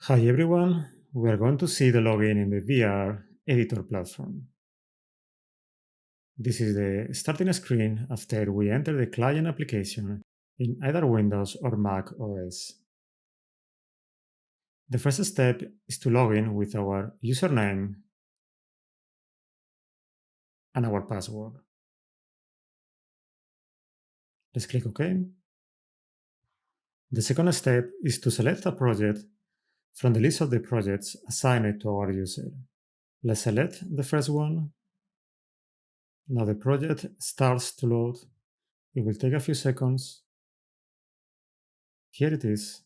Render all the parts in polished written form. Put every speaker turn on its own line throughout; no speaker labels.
Hi everyone, we are going to see the login in the VR editor platform. This is the starting screen after we enter the client application in either Windows or Mac OS. The first step is to log in with our username and our password. Let's click OK. The second step is to select a project from the list of the projects assigned to our user. Let's select the first one. Now the project starts to load. It will take a few seconds. Here it is.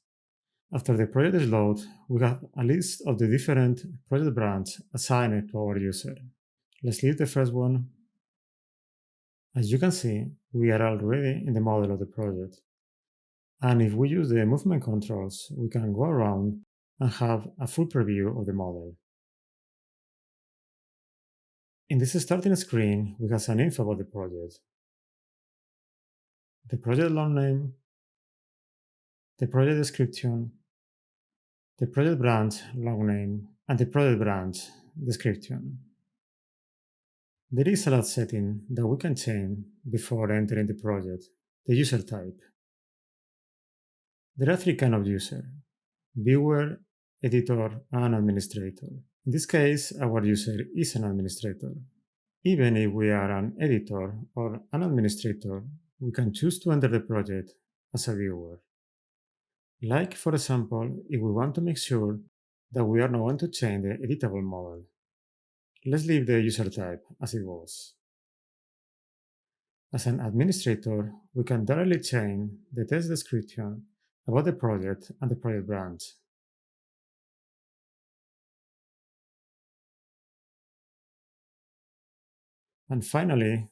After the project is loaded, we have a list of the different project brands assigned to our user. Let's leave the first one. As you can see, we are already in the model of the project. And if we use the movement controls, we can go around and have a full preview of the model. In this starting screen, we have some info about the project. The project long name, the project description, the project brand long name, and the project brand description. There is a last setting that we can change before entering the project, the user type. There are three kinds of user: viewer, editor, and administrator. In this case, our user is an administrator. Even if we are an editor or an administrator, we can choose to enter the project as a viewer. Like, for example, if we want to make sure that we are not going to change the editable model. Let's leave the user type as it was. As an administrator, we can directly change the text description about the project and the project branch. And finally,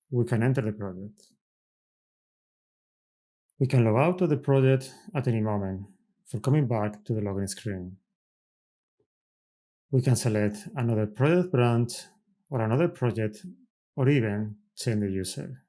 we can enter the project. We can log out of the project at any moment for coming back to the login screen. We can select another project branch or another project or even change the user.